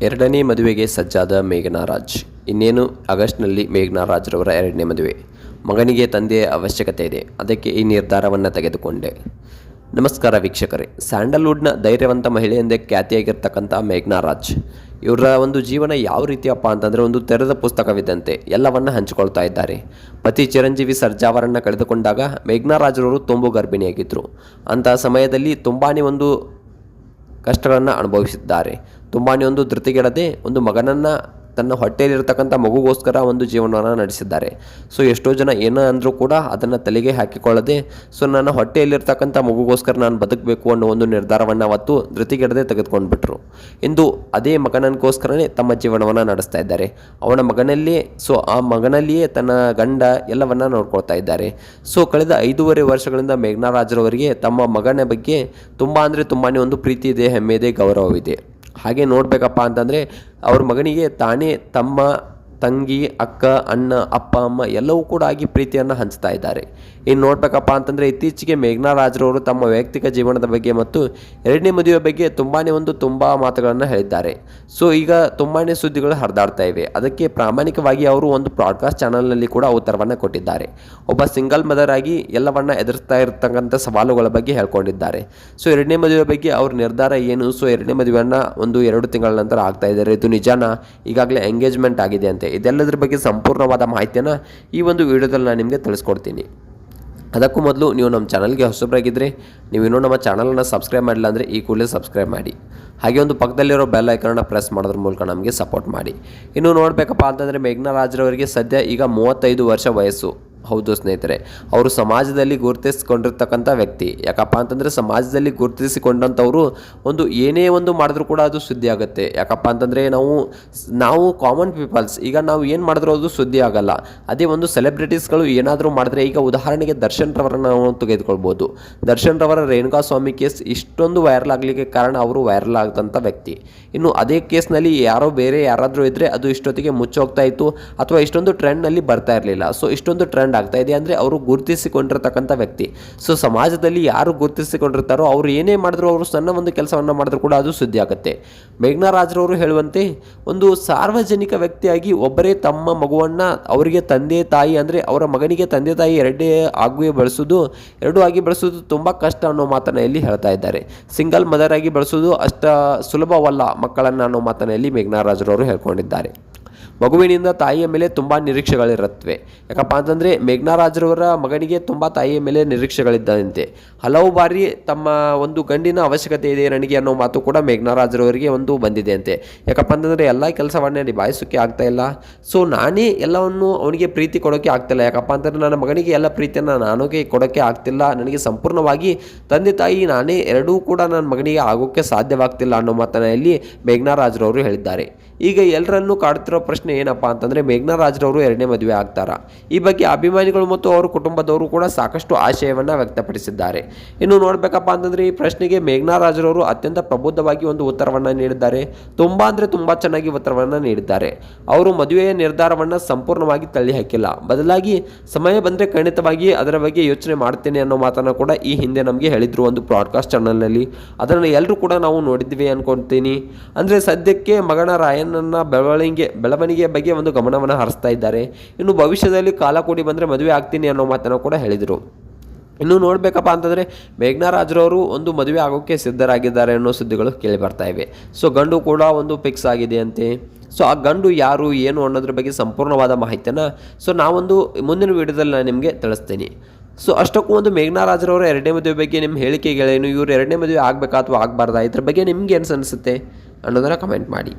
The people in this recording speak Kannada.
ಎರಡನೇ ಮದುವೆಗೆ ಸಜ್ಜಾದ ಮೇಘನಾ ರಾಜ್. ಇನ್ನೇನು ಆಗಸ್ಟ್ನಲ್ಲಿ ಮೇಘನಾ ರಾಜ್ರವರ ಎರಡನೇ ಮದುವೆ. ಮಗನಿಗೆ ತಂದೆಯ ಅವಶ್ಯಕತೆ ಇದೆ, ಅದಕ್ಕೆ ಈ ನಿರ್ಧಾರವನ್ನು ತೆಗೆದುಕೊಂಡೆ. ನಮಸ್ಕಾರ ವೀಕ್ಷಕರೇ. ಸ್ಯಾಂಡಲ್ವುಡ್ನ ಧೈರ್ಯವಂತ ಮಹಿಳೆ ಎಂದೇ ಖ್ಯಾತಿಯಾಗಿರ್ತಕ್ಕಂಥ ಮೇಘನಾ ರಾಜ್ ಇವರ ಒಂದು ಜೀವನ ಯಾವ ರೀತಿಯಪ್ಪ ಅಂತಂದರೆ ಒಂದು ತೆರೆದ ಪುಸ್ತಕವಿದ್ದಂತೆ ಎಲ್ಲವನ್ನ ಹಂಚಿಕೊಳ್ತಾ ಇದ್ದಾರೆ. ಪತಿ ಚಿರಂಜೀವಿ ಸರ್ಜಾ ಅವರನ್ನು ಕಳೆದುಕೊಂಡಾಗ ಮೇಘನಾ ರಾಜ್ರವರು ತುಂಬು ಗರ್ಭಿಣಿಯಾಗಿದ್ದರು. ಅಂತಹ ಸಮಯದಲ್ಲಿ ತುಂಬಾ ಒಂದು ಕಷ್ಟಗಳನ್ನು ಅನುಭವಿಸಿದ್ದಾರೆ. ತುಂಬಾ ಒಂದು ಧೃತಿಗೆಡದೆ ಒಂದು ಮಗನನ್ನು ತನ್ನ ಹೊಟ್ಟೆಯಲ್ಲಿರ್ತಕ್ಕಂಥ ಮಗುಗೋಸ್ಕರ ಒಂದು ಜೀವನವನ್ನು ನಡೆಸಿದ್ದಾರೆ. ಸೊ ಎಷ್ಟೋ ಜನ ಏನೋ ಅಂದರೂ ಕೂಡ ಅದನ್ನು ತಲೆಗೆ ಹಾಕಿಕೊಳ್ಳದೆ ನನ್ನ ಹೊಟ್ಟೆಯಲ್ಲಿರ್ತಕ್ಕಂಥ ಮಗುಗೋಸ್ಕರ ನಾನು ಬದುಕಬೇಕು ಅನ್ನೋ ಒಂದು ನಿರ್ಧಾರವನ್ನು ಅವತ್ತು ಧೃತಿಗೆಡದೆ ತೆಗೆದುಕೊಂಡ್ಬಿಟ್ರು. ಇಂದು ಅದೇ ಮಗನಗೋಸ್ಕರನೇ ತಮ್ಮ ಜೀವನವನ್ನು ನಡೆಸ್ತಾ ಇದ್ದಾರೆ. ಅವನ ಮಗನಲ್ಲಿಯೇ ಆ ಮಗನಲ್ಲಿಯೇ ತನ್ನ ಗಂಡ ಎಲ್ಲವನ್ನ ನೋಡ್ಕೊಳ್ತಾ ಇದ್ದಾರೆ. ಕಳೆದ 5.5 ವರ್ಷಗಳಿಂದ ಮೇಘನಾ ರಾಜ್ರವರಿಗೆ ತಮ್ಮ ಮಗನ ಬಗ್ಗೆ ತುಂಬ ಅಂದರೆ ತುಂಬಾ ಒಂದು ಪ್ರೀತಿ ಇದೆ, ಹೆಮ್ಮೆ ಇದೆ, ಗೌರವವಿದೆ. ಹಾಗೆ ನೋಡಬೇಕಪ್ಪ ಅಂತಂದರೆ ಅವ್ರ ಮಗನಿಗೆ ತಾನೇ ತಮ್ಮ ತಂಗಿ, ಅಕ್ಕ, ಅಣ್ಣ, ಅಪ್ಪ, ಅಮ್ಮ ಎಲ್ಲವೂ ಕೂಡ ಆಗಿ ಪ್ರೀತಿಯನ್ನು ಹಂಚ್ತಾ ಇದ್ದಾರೆ. ಇನ್ನು ನೋಡಬೇಕಪ್ಪ ಅಂತಂದರೆ ಇತ್ತೀಚೆಗೆ ಮೇಘನಾ ರಾಜ್ರವರು ತಮ್ಮ ವೈಯಕ್ತಿಕ ಜೀವನದ ಬಗ್ಗೆ ಮತ್ತು ಎರಡನೇ ಮದುವೆ ಬಗ್ಗೆ ತುಂಬ ಮಾತುಗಳನ್ನು ಹೇಳಿದ್ದಾರೆ. ಈಗ ತುಂಬಾ ಸುದ್ದಿಗಳು ಹರಿದಾಡ್ತಾ ಇವೆ. ಅದಕ್ಕೆ ಪ್ರಾಮಾಣಿಕವಾಗಿ ಅವರು ಒಂದು ಬ್ರಾಡ್ಕಾಸ್ಟ್ ಚಾನಲ್ನಲ್ಲಿ ಕೂಡ ಉತ್ತರವನ್ನು ಕೊಟ್ಟಿದ್ದಾರೆ. ಒಬ್ಬ ಸಿಂಗಲ್ ಮದರ್ ಆಗಿ ಎಲ್ಲವನ್ನ ಎದುರಿಸ್ತಾ ಇರತಕ್ಕಂಥ ಸವಾಲುಗಳ ಬಗ್ಗೆ ಹೇಳ್ಕೊಂಡಿದ್ದಾರೆ. ಎರಡನೇ ಮದುವೆ ಬಗ್ಗೆ ಅವ್ರ ನಿರ್ಧಾರ ಏನು, ಎರಡನೇ ಮದುವೆಯನ್ನು 1-2 ತಿಂಗಳ ನಂತರ ಆಗ್ತಾ ಇದ್ದಾರೆ, ಇದು ನಿಜಾನ, ಈಗಾಗಲೇ ಎಂಗೇಜ್ಮೆಂಟ್ ಆಗಿದೆ ಅಂತ, ಇದೆಲ್ಲದರ ಬಗ್ಗೆ ಸಂಪೂರ್ಣವಾದ ಮಾಹಿತಿಯನ್ನು ಈ ಒಂದು ವಿಡಿಯೋದಲ್ಲಿ ನಾನು ನಿಮಗೆ ತಿಳಿಸ್ಕೊಡ್ತೀನಿ. ಅದಕ್ಕೂ ಮೊದಲು ನೀವು ನಮ್ಮ ಚಾನಲ್ಗೆ ಹೊಸಬರಾಗಿದ್ದರೆ, ನೀವು ಇನ್ನೂ ನಮ್ಮ ಚಾನಲನ್ನು ಸಬ್ಸ್ಕ್ರೈಬ್ ಮಾಡಿಲ್ಲ ಅಂದರೆ ಈ ಕೂಡಲೇ ಸಬ್ಸ್ಕ್ರೈಬ್ ಮಾಡಿ. ಹಾಗೆ ಒಂದು ಪಕ್ಕದಲ್ಲಿರೋ ಬೆಲ್ ಐಕಾನನ್ನು ಪ್ರೆಸ್ ಮಾಡೋದ್ರ ಮೂಲಕ ನಮಗೆ ಸಪೋರ್ಟ್ ಮಾಡಿ. ಇನ್ನು ನೋಡಬೇಕಪ್ಪ ಅಂತಂದರೆ ಮೇಘನಾ ರಾಜ್ರವರಿಗೆ ಸದ್ಯ ಈಗ 35 ವರ್ಷ ವಯಸ್ಸು. ಹೌದು ಸ್ನೇಹಿತರೆ, ಅವರು ಸಮಾಜದಲ್ಲಿ ಗುರುತಿಸಿಕೊಂಡಿರ್ತಕ್ಕಂಥ ವ್ಯಕ್ತಿ. ಯಾಕಪ್ಪ ಅಂತಂದರೆ ಸಮಾಜದಲ್ಲಿ ಗುರುತಿಸಿಕೊಂಡಂಥವರು ಏನೇ ಒಂದು ಮಾಡಿದ್ರೂ ಕೂಡ ಅದು ಸುದ್ದಿ ಆಗುತ್ತೆ. ಯಾಕಪ್ಪ ಅಂತಂದರೆ ನಾವು ಕಾಮನ್ ಪೀಪಲ್ಸ್ ಈಗ ನಾವು ಏನು ಮಾಡಿದ್ರೂ ಅದು ಸುದ್ದಿ ಆಗಲ್ಲ. ಅದೇ ಒಂದು ಸೆಲೆಬ್ರಿಟೀಸ್ಗಳು ಏನಾದರೂ ಮಾಡಿದ್ರೆ, ಈಗ ಉದಾಹರಣೆಗೆ ದರ್ಶನ್ ರವರನ್ನು ನಾವು ತೆಗೆದುಕೊಳ್ಬೋದು. ದರ್ಶನ್ ರವರ ರೇಣುಕಾಸ್ವಾಮಿ ಕೇಸ್ ಇಷ್ಟೊಂದು ವೈರಲ್ ಆಗಲಿಕ್ಕೆ ಕಾರಣ ಅವರು ವೈರಲ್ ಆದಂಥ ವ್ಯಕ್ತಿ. ಇನ್ನು ಅದೇ ಕೇಸ್ನಲ್ಲಿ ಬೇರೆ ಯಾರಾದರೂ ಇದ್ದರೆ ಅದು ಇಷ್ಟೊತ್ತಿಗೆ ಮುಚ್ಚೋಗ್ತಾ ಇತ್ತು ಅಥವಾ ಇಷ್ಟೊಂದು ಟ್ರೆಂಡ್ನಲ್ಲಿ ಬರ್ತಾ ಇರಲಿಲ್ಲ. ಇಷ್ಟೊಂದು ಟ್ರೆಂಡ್ ಆಗ್ತಾ ಇದೆ ಅಂದರೆ ಅವರು ಗುರುತಿಸಿಕೊಂಡಿರ್ತಕ್ಕಂಥ ವ್ಯಕ್ತಿ. ಸಮಾಜದಲ್ಲಿ ಯಾರು ಗುರುತಿಸಿಕೊಂಡಿರ್ತಾರೋ ಅವರು ಏನೇ ಮಾಡಿದ್ರು, ಅವರು ಸಣ್ಣ ಒಂದು ಕೆಲಸವನ್ನು ಮಾಡಿದ್ರು ಕೂಡ ಅದು ಸುದ್ದಿ ಆಗುತ್ತೆ. ಮೇಘನಾ ರಾಜ್ರವರು ಹೇಳುವಂತೆ ಒಂದು ಸಾರ್ವಜನಿಕ ವ್ಯಕ್ತಿಯಾಗಿ ಒಬ್ಬರೇ ತಮ್ಮ ಮಗುವನ್ನು ಅವರಿಗೆ ತಂದೆ ತಾಯಿ ಅಂದರೆ ಅವರ ಮಗನಿಗೆ ತಂದೆ ತಾಯಿ ಎರಡೂ ಆಗಿ ಬೆಳೆಸೋದು ತುಂಬ ಕಷ್ಟ ಅನ್ನೋ ಮಾತನ್ನು ಇಲ್ಲಿ ಹೇಳ್ತಾ ಇದ್ದಾರೆ. ಸಿಂಗಲ್ ಮದರ್ ಆಗಿ ಬೆಳೆಸೋದು ಅಷ್ಟ ಸುಲಭವಲ್ಲ ಮಕ್ಕಳನ್ನು ಅನ್ನೋ ಮಾತನ್ನು ಇಲ್ಲಿ ಮೇಘನಾ ರಾಜ್ರವರು ಹೇಳ್ಕೊಂಡಿದ್ದಾರೆ. ಮಗುವಿನಿಂದ ತಾಯಿಯ ಮೇಲೆ ತುಂಬ ನಿರೀಕ್ಷೆಗಳಿರುತ್ತವೆ. ಯಾಕಪ್ಪ ಅಂತಂದರೆ ಮೇಘನಾ ರಾಜ್ರವರ ಮಗನಿಗೆ ತುಂಬ ತಾಯಿಯ ಮೇಲೆ ನಿರೀಕ್ಷೆಗಳಿದ್ದಂತೆ. ಹಲವು ಬಾರಿ ತಮ್ಮ ಒಂದು ಗಂಡಿನ ಅವಶ್ಯಕತೆ ಇದೆ ನನಗೆ ಅನ್ನೋ ಮಾತು ಕೂಡ ಮೇಘನಾ ರಾಜ್ರವರಿಗೆ ಬಂದಿದೆ ಅಂತೆ. ಯಾಕಪ್ಪ ಅಂತಂದರೆ ಎಲ್ಲ ಕೆಲಸವನ್ನೇ ನಿಭಾಯಿಸೋಕ್ಕೆ ಆಗ್ತಾ ಇಲ್ಲ. ನಾನೇ ಎಲ್ಲವನ್ನು ಅವನಿಗೆ ಪ್ರೀತಿ ಕೊಡೋಕ್ಕೆ ಆಗ್ತಿಲ್ಲ. ಯಾಕಪ್ಪ ಅಂತಂದರೆ ನನ್ನ ಮಗನಿಗೆ ಎಲ್ಲ ಪ್ರೀತಿಯನ್ನು ನಾನೇ ಕೊಡೋಕ್ಕೆ ಆಗ್ತಿಲ್ಲ. ನನಗೆ ಸಂಪೂರ್ಣವಾಗಿ ತಂದೆ ತಾಯಿ ನಾನೇ ಎರಡೂ ಕೂಡ ನನ್ನ ಮಗನಿಗೆ ಆಗೋಕ್ಕೆ ಸಾಧ್ಯವಾಗ್ತಿಲ್ಲ ಅನ್ನೋ ಮಾತನ್ನು ಇಲ್ಲಿ ಮೇಘನಾ ರಾಜ್ರವರು ಹೇಳಿದ್ದಾರೆ. ಈಗ ಎಲ್ಲರನ್ನೂ ಕಾಡ್ತಿರೋ ಪ್ರಶ್ನೆ ಏನಪ್ಪ ಅಂತಂದರೆ ಮೇಘನಾ ರಾಜ್ರವರು ಎರಡನೇ ಮದುವೆ ಆಗ್ತಾರಾ? ಈ ಬಗ್ಗೆ ಅಭಿಮಾನಿಗಳು ಮತ್ತು ಅವರ ಕುಟುಂಬದವರು ಕೂಡ ಸಾಕಷ್ಟು ಆಶಯವನ್ನು ವ್ಯಕ್ತಪಡಿಸಿದ್ದಾರೆ. ಇನ್ನು ನೋಡಬೇಕಪ್ಪ ಅಂತಂದರೆ ಈ ಪ್ರಶ್ನೆಗೆ ಮೇಘನಾ ರಾಜ್ರವರು ಅತ್ಯಂತ ಪ್ರಬುದ್ಧವಾಗಿ ಒಂದು ಉತ್ತರವನ್ನು ನೀಡಿದ್ದಾರೆ. ತುಂಬ ಚೆನ್ನಾಗಿ ಉತ್ತರವನ್ನು ನೀಡಿದ್ದಾರೆ. ಅವರು ಮದುವೆಯ ನಿರ್ಧಾರವನ್ನು ಸಂಪೂರ್ಣವಾಗಿ ತಳ್ಳಿ ಹಾಕಿಲ್ಲ. ಬದಲಾಗಿ ಸಮಯ ಬಂದರೆ ಖಂಡಿತವಾಗಿ ಅದರ ಬಗ್ಗೆ ಯೋಚನೆ ಮಾಡ್ತೇನೆ ಅನ್ನೋ ಮಾತನ್ನು ಕೂಡ ಈ ಹಿಂದೆ ನಮಗೆ ಹೇಳಿದ್ರು ಒಂದು ಬ್ರಾಡ್ಕಾಸ್ಟ್ ಚಾನಲ್ನಲ್ಲಿ. ಅದನ್ನು ಎಲ್ಲರೂ ಕೂಡ ನಾವು ನೋಡಿದ್ವಿ ಅನ್ಕೊಳ್ತೀನಿ. ಅಂದರೆ ಸದ್ಯಕ್ಕೆ ಮಗನ ರಾಯಣ್ಣನ ಬೆಳವಣಿಗೆ ಬಗ್ಗೆ ಒಂದು ಗಮನವನ್ನು ಹರಿಸ್ತಾ ಇದ್ದಾರೆ. ಇನ್ನು ಭವಿಷ್ಯದಲ್ಲಿ ಕಾಲ ಕೂಡಿ ಬಂದರೆ ಮದುವೆ ಆಗ್ತೀನಿ ಅನ್ನೋ ಮಾತನ್ನು ಕೂಡ ಹೇಳಿದರು. ಇನ್ನು ನೋಡಬೇಕಪ್ಪ ಅಂತಂದರೆ ಮೇಘನಾ ರಾಜ್ರವರು ಒಂದು ಮದುವೆ ಆಗೋಕ್ಕೆ ಸಿದ್ಧರಾಗಿದ್ದಾರೆ ಅನ್ನೋ ಸುದ್ದಿಗಳು ಕೇಳಿ ಬರ್ತಾ ಇವೆ. ಗಂಡು ಕೂಡ ಫಿಕ್ಸ್ ಆಗಿದೆ ಅಂತೆ. ಆ ಗಂಡು ಯಾರು ಏನು ಅನ್ನೋದ್ರ ಬಗ್ಗೆ ಸಂಪೂರ್ಣವಾದ ಮಾಹಿತಿಯನ್ನು ನಾವೊಂದು ಮುಂದಿನ ವಿಡಿಯೋದಲ್ಲಿ ನಾನು ನಿಮಗೆ ತಿಳಿಸ್ತೀನಿ. ಅಷ್ಟಕ್ಕೂ ಮೇಘನಾ ರಾಜ್ರವರ ಎರಡನೇ ಮದುವೆ ಬಗ್ಗೆ ನಿಮ್ಮ ಹೇಳಿಕೆಗಳೇನು, ಇವರು ಎರಡನೇ ಮದುವೆ ಆಗಬೇಕಾ ಅಥವಾ ಆಗಬಾರ್ದಾ, ಇದ್ರ ಬಗ್ಗೆ ನಿಮ್ಗೆ ಏನು ಅನಿಸುತ್ತೆ ಅನ್ನೋದನ್ನು ಕಮೆಂಟ್ ಮಾಡಿ.